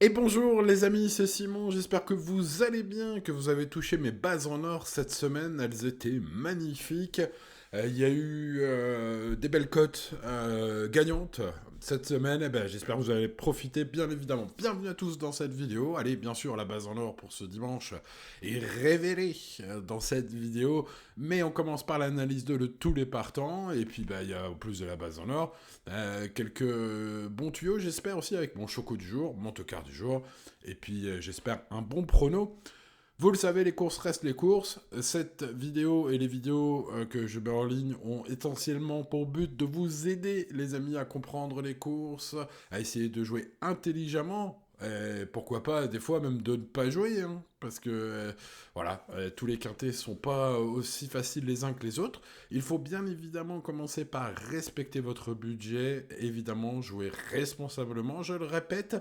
Et bonjour les amis, c'est Simon, j'espère que vous allez bien, que vous avez touché mes bases en or cette semaine, elles étaient magnifiques. Il y a eu des belles cotes gagnantes cette semaine, et ben, j'espère que vous allez profiter bien évidemment. Bienvenue à tous dans cette vidéo, allez bien sûr la base en or pour ce dimanche est révélée dans cette vidéo, mais on commence par l'analyse de tous les partants, et puis bah, il y a au plus de la base en or, quelques bons tuyaux j'espère aussi avec mon choco du jour, mon tocard du jour, et puis j'espère un bon prono. Vous le savez, les courses restent les courses. Cette vidéo et les vidéos que je mets en ligne ont essentiellement pour but de vous aider, les amis, à comprendre les courses, à essayer de jouer intelligemment. Et pourquoi pas, des fois, même de ne pas jouer, hein, parce que, voilà, tous les quintés sont pas aussi faciles les uns que les autres. Il faut bien évidemment commencer par respecter votre budget, évidemment, jouer responsablement, je le répète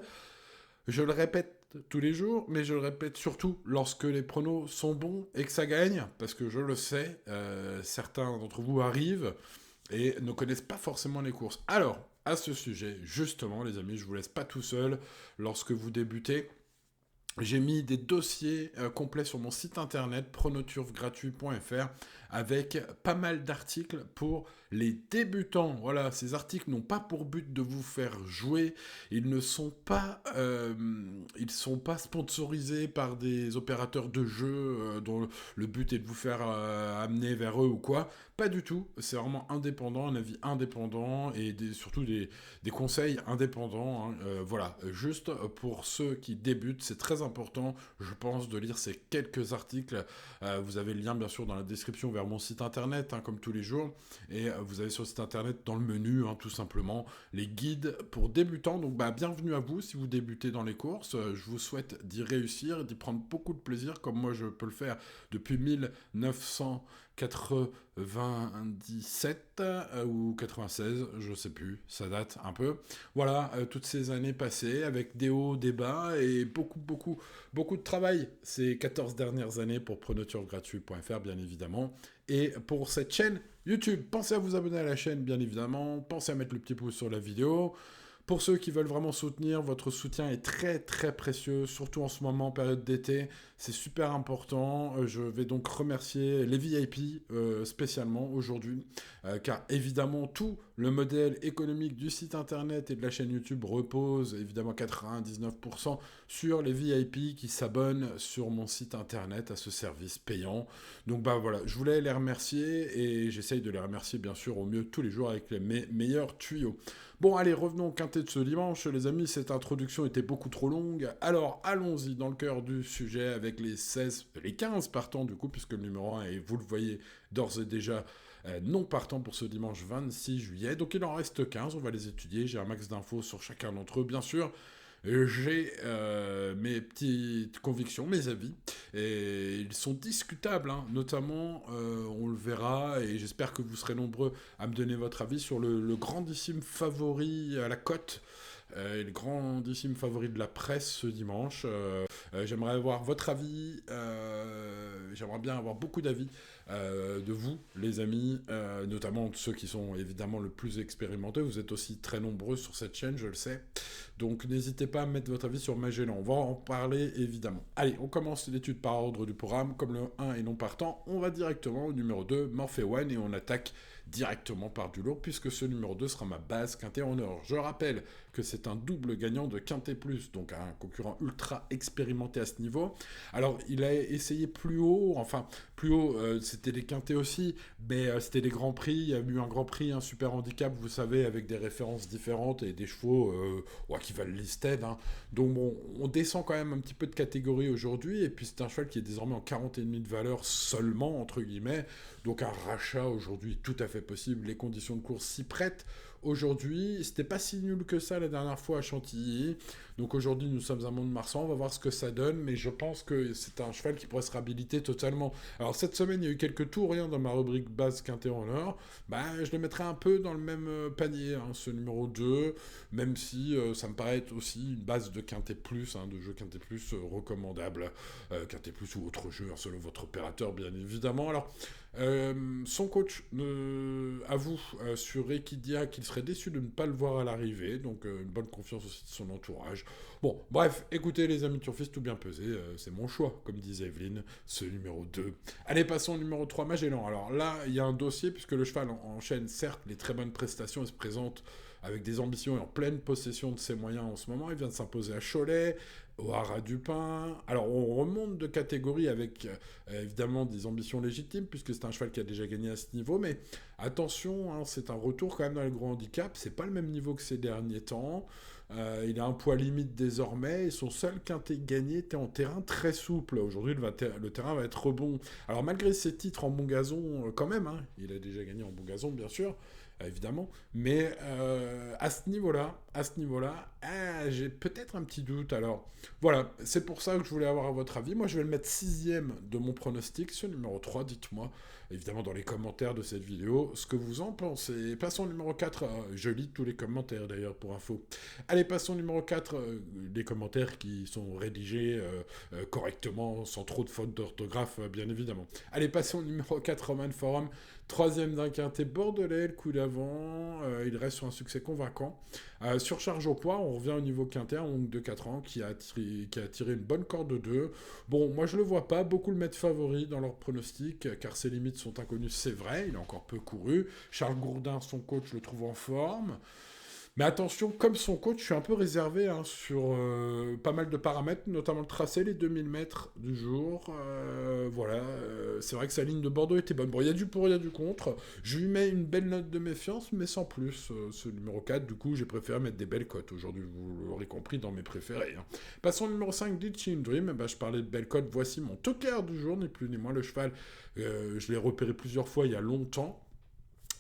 tous les jours, mais je le répète surtout lorsque les pronos sont bons et que ça gagne, parce que je le sais, certains d'entre vous arrivent et ne connaissent pas forcément les courses. Alors, à ce sujet, justement, les amis, je vous laisse pas tout seul lorsque vous débutez. J'ai mis des dossiers complets sur mon site internet pronoturfgratuit.fr avec pas mal d'articles pour les débutants. Voilà, ces articles n'ont pas pour but de vous faire jouer. Ils sont pas sponsorisés par des opérateurs de jeux dont le but est de vous faire amener vers eux ou quoi. Pas du tout. C'est vraiment indépendant, un avis indépendant et surtout des conseils indépendants. Hein. Voilà, juste pour ceux qui débutent, c'est très important, je pense, de lire ces quelques articles. Vous avez le lien, bien sûr, dans la description vers mon site internet, hein, comme tous les jours. Et vous avez sur le site internet, dans le menu, hein, tout simplement, les guides pour débutants. Donc, bah, bienvenue à vous si vous débutez dans les courses. Je vous souhaite d'y réussir, d'y prendre beaucoup de plaisir, comme moi je peux le faire depuis 1997 ou 96, je sais plus, ça date un peu. Voilà, toutes ces années passées avec des hauts, des bas et beaucoup de travail ces 14 dernières années pour pronoturfgratuit.fr, bien évidemment. Et pour cette chaîne YouTube, pensez à vous abonner à la chaîne, bien évidemment. Pensez à mettre le petit pouce sur la vidéo. Pour ceux qui veulent vraiment soutenir, votre soutien est très très précieux, surtout en ce moment, période d'été. C'est super important. Je vais donc remercier les VIP spécialement aujourd'hui, car évidemment tout le modèle économique du site internet et de la chaîne YouTube repose évidemment 99% sur les VIP qui s'abonnent sur mon site internet à ce service payant. Donc bah voilà, je voulais les remercier et j'essaye de les remercier bien sûr au mieux tous les jours avec les meilleurs tuyaux. Bon, allez, revenons au quintet de ce dimanche. Les amis, cette introduction était beaucoup trop longue. Alors, allons-y dans le cœur du sujet avec les 15 partants du coup, puisque le numéro 1 est, vous le voyez, d'ores et déjà non partant pour ce dimanche 26 juillet. Donc, il en reste 15, on va les étudier. J'ai un max d'infos sur chacun d'entre eux, bien sûr. J'ai mes petites convictions, mes avis, et ils sont discutables, hein. Notamment, on le verra, et j'espère que vous serez nombreux à me donner votre avis sur le grandissime favori à la cote, et le grandissime favori de la presse ce dimanche. J'aimerais avoir votre avis, j'aimerais bien avoir beaucoup d'avis de vous, les amis, notamment de ceux qui sont évidemment le plus expérimentés. Vous êtes aussi très nombreux sur cette chaîne, je le sais. Donc n'hésitez pas à mettre votre avis sur Magellan. On va en parler évidemment. Allez, on commence l'étude par ordre du programme. Comme le 1 est non partant, on va directement au numéro 2, Morphe One, et on attaque directement par du lourd, puisque ce numéro 2 sera ma base quintet en or. Je rappelle que c'est un double gagnant de quintet plus, donc un concurrent ultra expérimenté à ce niveau. Alors, il a essayé plus haut, enfin, plus haut, c'était les quintets aussi, mais c'était les grands prix. Il y a eu un grand prix, un super handicap, vous savez, avec des références différentes et des chevaux ouais, qui valent listed. Hein. Donc, bon, on descend quand même un petit peu de catégorie aujourd'hui, et puis c'est un cheval qui est désormais en 40,5 de valeur seulement, entre guillemets. Donc, un rachat aujourd'hui tout à fait possible. Les conditions de course s'y prêtent. Aujourd'hui, c'était pas si nul que ça la dernière fois à Chantilly. Donc aujourd'hui, nous sommes à Mont-de-Marsan. On va voir ce que ça donne. Mais je pense que c'est un cheval qui pourrait se réhabiliter totalement. Alors cette semaine, il y a eu quelques tours rien dans ma rubrique base quintet en or. Bah, je le mettrais un peu dans le même panier, hein, ce numéro 2. Même si ça me paraît être aussi une base de quintet plus, hein, de jeu quintet plus recommandable. Quintet plus ou autre jeu, hein, selon votre opérateur, bien évidemment. Alors, son coach avoue sur Equidia qu'il serait déçu de ne pas le voir à l'arrivée, donc une bonne confiance aussi de son entourage. Bon, bref, écoutez les amis turfistes, tout bien pesé, c'est mon choix, comme disait Evelyne, ce numéro 2. Allez, passons au numéro 3, Magellan. Alors là, il y a un dossier, puisque le cheval enchaîne certes les très bonnes prestations et se présente avec des ambitions et en pleine possession de ses moyens en ce moment. Il vient de s'imposer à Cholet, au Haras du Pin. Alors on remonte de catégorie avec évidemment des ambitions légitimes, puisque c'est un cheval qui a déjà gagné à ce niveau, mais attention, hein, c'est un retour quand même dans les gros handicaps, c'est pas le même niveau que ces derniers temps. Il a un poids limite désormais et son seul quintet gagné était en terrain très souple. Aujourd'hui, le terrain va être rebond. Alors, malgré ses titres en bon gazon, quand même, hein, il a déjà gagné en bon gazon, bien sûr, évidemment, mais à ce niveau-là, j'ai peut-être un petit doute. Alors, voilà, c'est pour ça que je voulais avoir votre avis. Moi, je vais le mettre sixième de mon pronostic, ce numéro 3, dites-moi évidemment dans les commentaires de cette vidéo ce que vous en pensez. Passons au numéro 4, je lis tous les commentaires d'ailleurs pour info. Allez, passons au numéro 4, les commentaires qui sont rédigés correctement, sans trop de fautes d'orthographe, bien évidemment. Allez, passons au numéro 4, Roman Forum, troisième d'un quintet bordelais, le coup d'avant, il reste sur un succès convaincant. Surcharge au poids, on revient au niveau quintet, un oncle de 4 ans qui a tiré une bonne corde de 2. Bon, moi je le vois pas, beaucoup le mettent favori dans leur pronostic, car ses limites sont inconnues, c'est vrai, il a encore peu couru. Charles Gourdin, son coach, le trouve en forme. Mais attention, comme son coach, je suis un peu réservé hein, sur pas mal de paramètres, notamment le tracé, les 2000 mètres du jour. C'est vrai que sa ligne de Bordeaux était bonne. Bon, il y a du pour, il y a du contre. Je lui mets une belle note de méfiance, mais sans plus. Ce numéro 4, du coup, j'ai préféré mettre des belles cotes aujourd'hui, vous l'aurez compris, dans mes préférés. Hein. Passons au numéro 5, Ditching Dream. Je parlais de belles cotes. Voici mon toker du jour, ni plus ni moins. Le cheval, je l'ai repéré plusieurs fois il y a longtemps.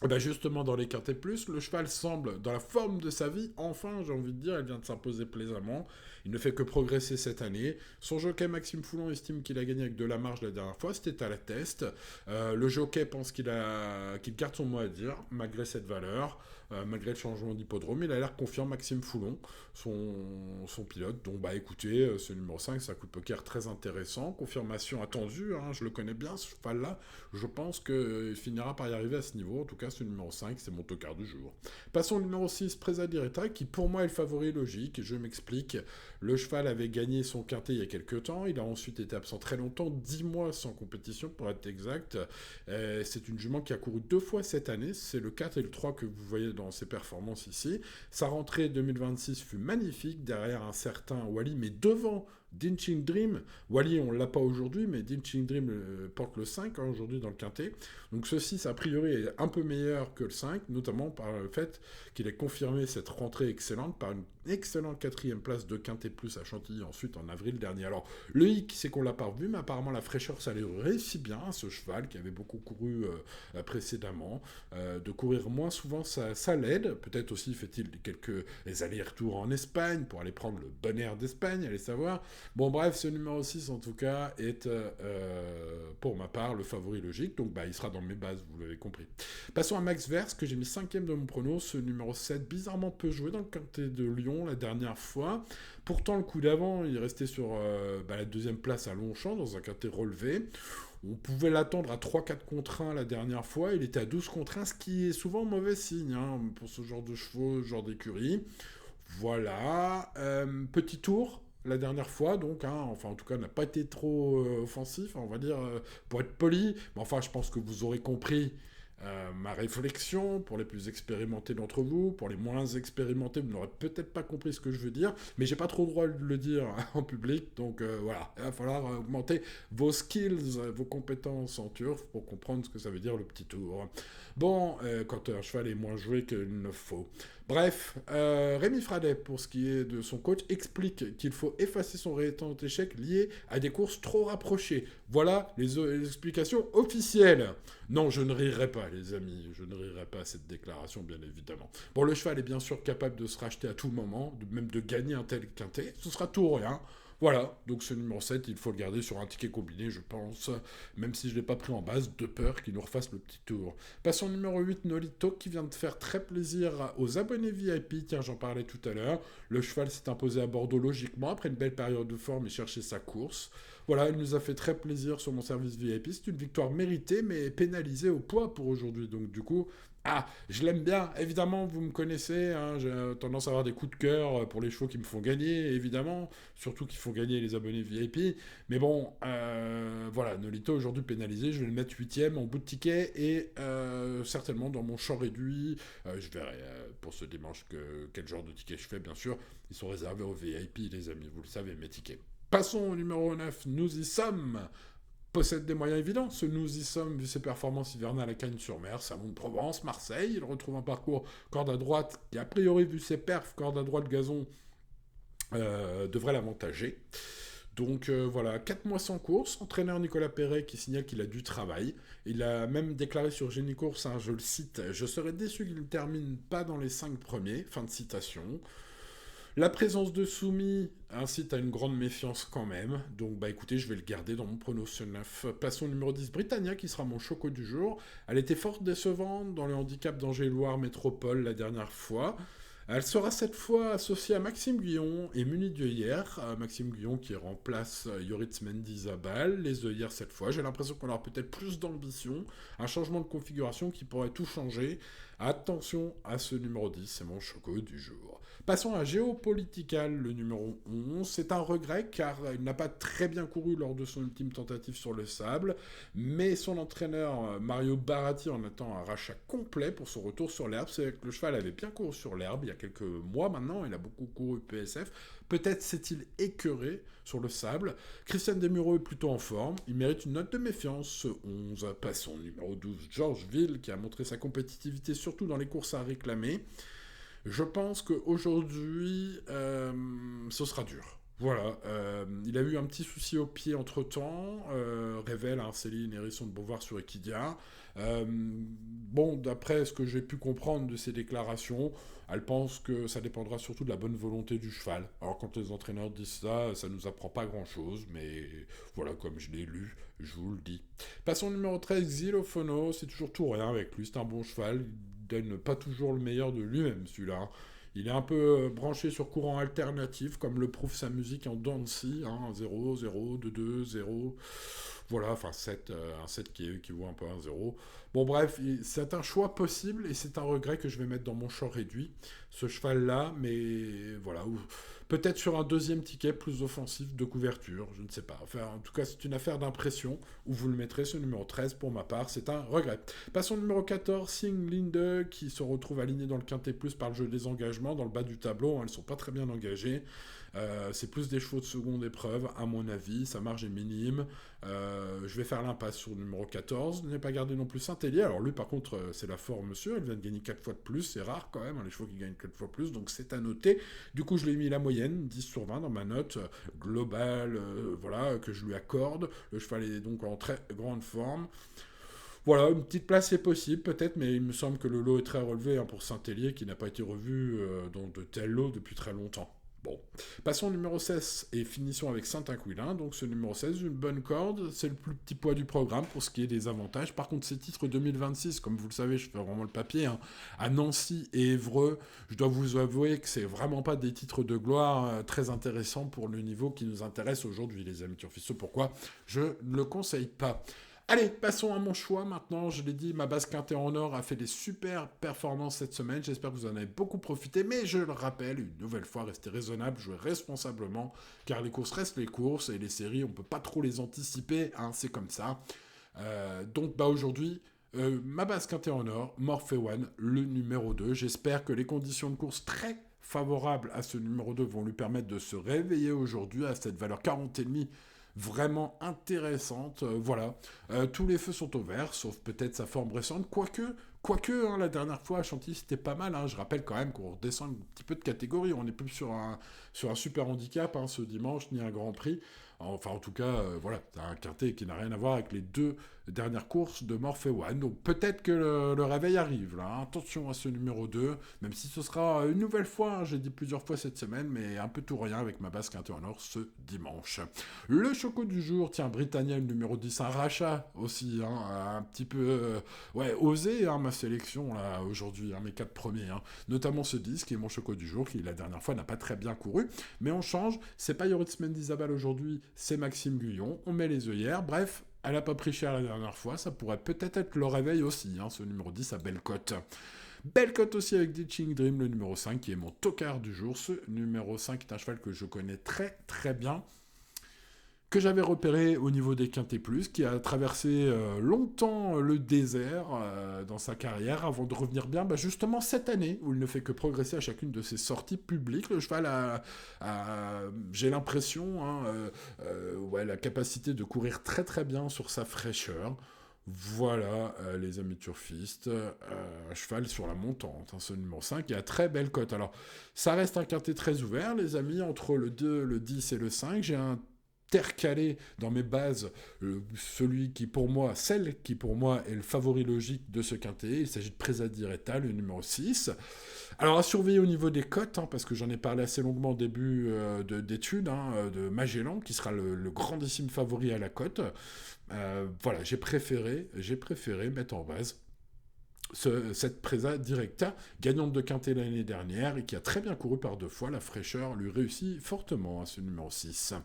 Et ben justement, dans les quintets plus, le cheval semble dans la forme de sa vie. Enfin, j'ai envie de dire, elle vient de s'imposer plaisamment. Il ne fait que progresser cette année. Son jockey Maxime Foulon estime qu'il a gagné avec de la marge la dernière fois. C'était à la test. Le jockey pense qu'il garde son mot à dire, malgré cette valeur. Malgré le changement d'hippodrome, il a l'air confiant, Maxime Foulon, son pilote. Donc, écoutez, ce numéro 5, c'est un coup de poker très intéressant. Confirmation attendue, hein, je le connais bien, ce cheval-là. Je pense qu'il finira par y arriver à ce niveau. En tout cas, ce numéro 5, c'est mon tocard du jour. Passons au numéro 6, Presa Diretta, qui pour moi est le favori logique. Je m'explique. Le cheval avait gagné son quintet il y a quelques temps. Il a ensuite été absent très longtemps, 10 mois sans compétition pour être exact. C'est une jument qui a couru 2 fois cette année. C'est le 4 et le 3 que vous voyez dans ses performances ici. Sa rentrée 2026 fut magnifique derrière un certain Wally, mais devant Dinching Dream. Wally, on ne l'a pas aujourd'hui, mais Dinching Dream porte le 5 hein, aujourd'hui dans le quintet. Donc ce 6, a priori, est un peu meilleur que le 5, notamment par le fait qu'il ait confirmé cette rentrée excellente par une excellente 4e place de quintet plus à Chantilly ensuite en avril dernier. Alors le hic, c'est qu'on l'a pas revu, mais apparemment la fraîcheur, ça lui réussit bien à ce cheval qui avait beaucoup couru précédemment. De courir moins souvent, ça l'aide. Peut-être aussi fait-il quelques allers-retours en Espagne pour aller prendre le bon air d'Espagne, allez savoir. Bon bref, ce numéro 6 en tout cas est pour ma part le favori logique, donc il sera dans mes bases, vous l'avez compris. Passons à Max Verse, que j'ai mis 5e de mon prono, ce numéro 7, bizarrement peu joué dans le quintet de Lyon la dernière fois. Pourtant le coup d'avant, il restait sur la 2e place à Longchamp, dans un quintet relevé. On pouvait l'attendre à 3-4 contre 1 la dernière fois, il était à 12 contre 1, ce qui est souvent mauvais signe hein, pour ce genre de chevaux, ce genre d'écurie. Voilà, petit tour la dernière fois, donc, hein, enfin en tout cas n'a pas été trop offensif, on va dire, pour être poli, mais enfin je pense que vous aurez compris ma réflexion, pour les plus expérimentés d'entre vous, pour les moins expérimentés, vous n'aurez peut-être pas compris ce que je veux dire, mais j'ai pas trop le droit de le dire en public, donc voilà, il va falloir augmenter vos skills, vos compétences en turf pour comprendre ce que ça veut dire le petit tour. Bon, quand un cheval est moins joué qu'il ne faut. Bref, Rémi Fradet, pour ce qui est de son coach, explique qu'il faut effacer son récent échec lié à des courses trop rapprochées. Voilà les explications officielles. Non, je ne rirai pas, les amis. Je ne rirai pas à cette déclaration, bien évidemment. Bon, le cheval est bien sûr capable de se racheter à tout moment, même de gagner un tel quintet. Ce sera tout ou rien. Voilà, donc ce numéro 7, il faut le garder sur un ticket combiné, je pense, même si je ne l'ai pas pris en base, de peur qu'il nous refasse le petit tour. Passons au numéro 8, Nolito, qui vient de faire très plaisir aux abonnés VIP, tiens, j'en parlais tout à l'heure. Le cheval s'est imposé à Bordeaux logiquement, après une belle période de forme et chercher sa course. Voilà, il nous a fait très plaisir sur mon service VIP, c'est une victoire méritée, mais pénalisée au poids pour aujourd'hui, donc du coup, Ah, je l'aime bien, évidemment, vous me connaissez, hein, j'ai tendance à avoir des coups de cœur pour les chevaux qui me font gagner, évidemment, surtout qui font gagner les abonnés VIP. Mais bon, voilà, Nolito aujourd'hui pénalisé, je vais le mettre huitième en bout de ticket et certainement dans mon champ réduit, je verrai pour ce dimanche quel genre de ticket je fais, bien sûr. Ils sont réservés aux VIP, les amis, vous le savez, mes tickets. Passons au numéro 9, nous y sommes. Possède des moyens évidents. Ce nous y sommes, vu ses performances hivernales à Cagnes-sur-Mer, Savon-de-Provence, Marseille. Il retrouve un parcours corde à droite qui, a priori, vu ses perfs, corde à droite gazon, devrait l'avantager. Donc voilà, 4 mois sans course. Entraîneur Nicolas Perret qui signale qu'il a du travail. Il a même déclaré sur Génie Course, hein, je le cite, je serais déçu qu'il ne termine pas dans les 5 premiers. Fin de citation. La présence de Soumis incite à une grande méfiance quand même. Donc bah écoutez, je vais le garder dans mon prono sur 9. Passons au numéro 10, Britannia, qui sera mon choco du jour. Elle était fort décevante dans le handicap d'Angers-Loire Métropole la dernière fois. Elle sera cette fois associée à Maxime Guillon et munie d'œillères. Maxime Guillon qui remplace Yoritz Mendizabal. Les œillères cette fois. J'ai l'impression qu'on aura peut-être plus d'ambition. Un changement de configuration qui pourrait tout changer. Attention à ce numéro 10, c'est mon choco du jour. Passons à Géopolitical, le numéro 11. C'est un regret car il n'a pas très bien couru lors de son ultime tentative sur le sable, mais son entraîneur Mario Baratti en attend un rachat complet pour son retour sur l'herbe. C'est que le cheval avait bien couru sur l'herbe il y a quelques mois maintenant, il a beaucoup couru PSF. Peut-être s'est-il écœuré sur le sable. Christian Desmureaux est plutôt en forme. Il mérite une note de méfiance, ce 11. Passons au numéro 12, Georges Ville, qui a montré sa compétitivité surtout dans les courses à réclamer. Je pense qu'aujourd'hui, ce sera dur. Voilà, il a eu un petit souci au pied entre-temps, révèle Céline Hérisson de Beauvoir sur Equidia. Bon, d'après ce que j'ai pu comprendre de ses déclarations, elle pense que ça dépendra surtout de la bonne volonté du cheval. Alors quand les entraîneurs disent ça, ça nous apprend pas grand-chose, mais voilà, comme je l'ai lu, je vous le dis. Passons au numéro 13, Xylophono, c'est toujours tout rien avec lui, c'est un bon cheval, il donne pas toujours le meilleur de lui-même celui-là. Hein. Il est un peu branché sur courant alternatif, comme le prouve sa musique en Dancy, hein, 0, 0, 2, 2, 0. Voilà, enfin 7, un 7 qui vaut un peu un 0. Bon bref, c'est un choix possible et c'est un regret que je vais mettre dans mon champ réduit, ce cheval-là, mais voilà, peut-être sur un deuxième ticket plus offensif de couverture, je ne sais pas. Enfin, en tout cas, c'est une affaire d'impression, où vous le mettrez, ce numéro 13, pour ma part, c'est un regret. Passons au numéro 14, Sing Linde, qui se retrouve aligné dans le Quintet Plus par le jeu des engagements, dans le bas du tableau, hein, elles ne sont pas très bien engagées. C'est plus des chevaux de seconde épreuve, à mon avis, sa marge est minime. Je vais faire l'impasse sur le numéro 14. Je n'ai pas gardé non plus Saint-Hélier. Alors lui, par contre, c'est la forme, monsieur. Elle vient de gagner 4 fois de plus. C'est rare quand même, hein, les chevaux qui gagnent 4 fois plus. Donc c'est à noter. Du coup, je l'ai mis la moyenne, 10 sur 20 dans ma note globale, voilà, que je lui accorde. Le cheval est donc en très grande forme. Voilà, une petite place est possible peut-être, mais il me semble que le lot est très relevé hein, pour Saint-Hélier, qui n'a pas été revu dans de tels lots depuis très longtemps. Bon, passons au numéro 16 et finissons avec Saint-Aquilin. Donc ce numéro 16, une bonne corde, c'est le plus petit poids du programme pour ce qui est des avantages. Par contre, ces titres 2026, comme vous le savez, je fais vraiment le papier, hein, à Nancy et Évreux, je dois vous avouer que c'est vraiment pas des titres de gloire très intéressants pour le niveau qui nous intéresse aujourd'hui, les amis turfistes. Pourquoi je ne le conseille pas. Allez, passons à mon choix maintenant. Je l'ai dit, ma base quintée en or a fait des super performances cette semaine. J'espère que vous en avez beaucoup profité. Mais je le rappelle, une nouvelle fois, restez raisonnable, jouez responsablement. Car les courses restent les courses et les séries, on ne peut pas trop les anticiper. Hein, c'est comme ça. Donc aujourd'hui, ma base quintée en or, Morphe One, le numéro 2. J'espère que les conditions de course très favorables à ce numéro 2 vont lui permettre de se réveiller aujourd'hui à cette valeur 40,5 vraiment intéressante. Voilà. Tous les feux sont au vert, sauf peut-être sa forme récente. Quoique hein, la dernière fois à Chantilly, c'était pas mal. Hein. Je rappelle quand même qu'on redescend un petit peu de catégorie. On n'est plus sur un super handicap hein, ce dimanche, ni un Grand Prix. Enfin, en tout cas, voilà, c'est un quintet qui n'a rien à voir avec les deux dernières courses de Morphe One. Donc peut-être que le réveil arrive. Là. Attention à ce numéro 2, même si ce sera une nouvelle fois, hein, j'ai dit plusieurs fois cette semaine, mais un peu tout rien avec ma base quintet en or ce dimanche. Le choco du jour, tiens, Britannia, le numéro 10, un rachat aussi, hein, un petit peu osé hein, ma sélection là aujourd'hui, hein, mes 4 premiers, hein, notamment ce 10 qui est mon choco du jour, qui la dernière fois n'a pas très bien couru, mais on change, c'est pas Yoritz Mendizabal aujourd'hui, c'est Maxime Guyon, on met les œillères, bref, Elle n'a pas pris cher la dernière fois, ça pourrait peut-être être le réveil aussi, hein, ce numéro 10 à belle cote. Belle cote aussi avec Ditching Dream, le numéro 5, qui est mon tocard du jour. Ce numéro 5 est un cheval que je connais très très bien, que j'avais repéré au niveau des Quintet Plus, qui a traversé longtemps le désert dans sa carrière avant de revenir bien justement cette année, où il ne fait que progresser à chacune de ses sorties publiques. Le cheval j'ai l'impression, la capacité de courir très très bien sur sa fraîcheur. Voilà, les amis turfistes, un cheval sur la montante, hein, ce numéro 5, et à très belle cote. Alors, ça reste un quintet très ouvert, les amis, entre le 2, le 10 et le 5. J'ai un terre calé dans mes bases, celle qui pour moi est le favori logique de ce quintet. Il s'agit de Presa-Diretta, le numéro 6. Alors à surveiller au niveau des cotes, hein, parce que j'en ai parlé assez longuement au début d'études, de Magellan, qui sera le grandissime favori à la cote. Voilà, j'ai préféré mettre en base cette Presa-Directa, gagnante de quintet l'année dernière et qui a très bien couru par 2 fois. La fraîcheur lui réussit fortement à ce numéro 6.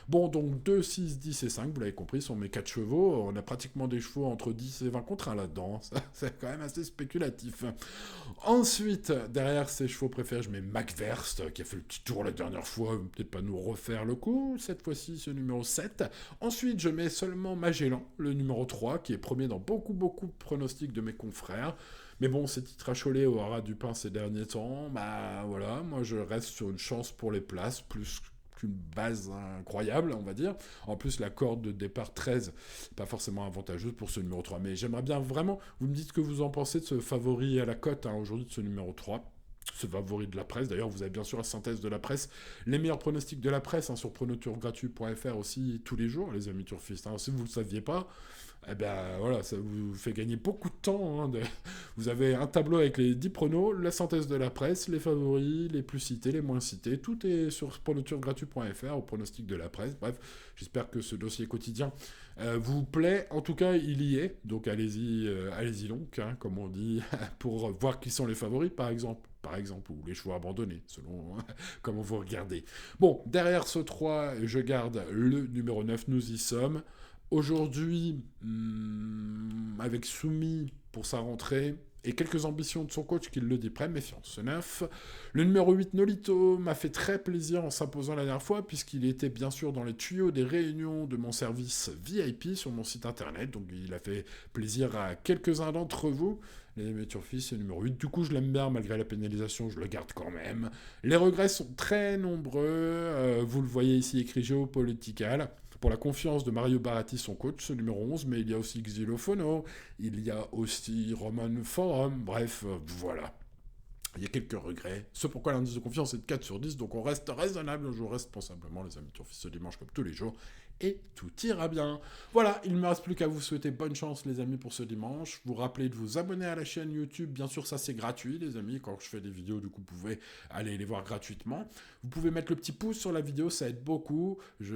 Bon, donc 2, 6, 10 et 5, vous l'avez compris, sont mes 4 chevaux. On a pratiquement des chevaux entre 10 et 20 contre 1 là-dedans. C'est quand même assez spéculatif. Ensuite, derrière ces chevaux préférés, je mets McVerst, qui a fait le petit tour la dernière fois. Peut-être pas nous refaire le coup, cette fois-ci, ce numéro 7. Ensuite, je mets seulement Magellan, le numéro 3, qui est premier dans beaucoup de pronostics de mes confrères. Mais bon, ces titres à Cholet au Haras du Pin ces derniers temps, voilà, moi je reste sur une chance pour les places, plus qu'une base incroyable, on va dire. En plus, la corde de départ 13, pas forcément avantageuse pour ce numéro 3. Mais j'aimerais bien vraiment, vous me dites ce que vous en pensez de ce favori à la cote, aujourd'hui de ce numéro 3. Ce favori de la presse. D'ailleurs, vous avez bien sûr la synthèse de la presse, les meilleurs pronostics de la presse sur pronotourgratuit.fr aussi tous les jours, les amis turfistes. Si vous ne le saviez pas, eh ben voilà, ça vous fait gagner beaucoup de temps. Vous avez un tableau avec les 10 pronos, la synthèse de la presse, les favoris, les plus cités, les moins cités. Tout est sur pronotourgratuit.fr au pronostic de la presse. Bref, j'espère que ce dossier quotidien vous plaît. En tout cas, il y est. Donc allez-y donc, comme on dit, pour voir qui sont les favoris, par exemple, ou les chevaux abandonnés, selon comment vous regardez. Bon, derrière ce 3, je garde le numéro 9, nous y sommes. Aujourd'hui, avec Soumi pour sa rentrée, et quelques ambitions de son coach qui le dit prêt, méfiance, ce 9. Le numéro 8, Nolito, m'a fait très plaisir en s'imposant la dernière fois, puisqu'il était bien sûr dans les tuyaux des réunions de mon service VIP sur mon site internet, donc il a fait plaisir à quelques-uns d'entre vous. Les amis turfistes, c'est le numéro 8. Du coup, je l'aime bien, malgré la pénalisation, je le garde quand même. Les regrets sont très nombreux. Vous le voyez ici écrit géopolitical. Pour la confiance de Mario Baratti, son coach, ce numéro 11, mais il y a aussi Xylofono, il y a aussi Roman Forum, bref, voilà. Il y a quelques regrets. Ce pourquoi l'indice de confiance est de 4 sur 10, donc on reste raisonnable, on joue responsablement, les amis turfistes, ce dimanche comme tous les jours. Et tout ira bien. Voilà, il ne me reste plus qu'à vous souhaiter bonne chance les amis pour ce dimanche. Vous rappelez de vous abonner à la chaîne YouTube. Bien sûr, ça c'est gratuit les amis. Quand je fais des vidéos, du coup, vous pouvez aller les voir gratuitement. Vous pouvez mettre le petit pouce sur la vidéo, ça aide beaucoup. Je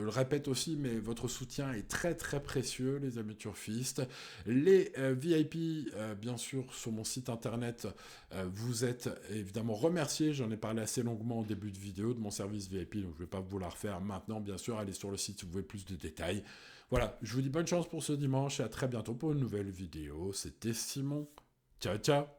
le répète aussi, mais votre soutien est très très précieux les amis turfistes. Les VIP, bien sûr, sur mon site internet, vous êtes évidemment remerciés. J'en ai parlé assez longuement au début de vidéo de mon service VIP, donc je ne vais pas vous la refaire maintenant. Bien sûr, allez sur le site si vous voulez plus de détails. Voilà, je vous dis bonne chance pour ce dimanche et à très bientôt pour une nouvelle vidéo. C'était Simon. Ciao, ciao.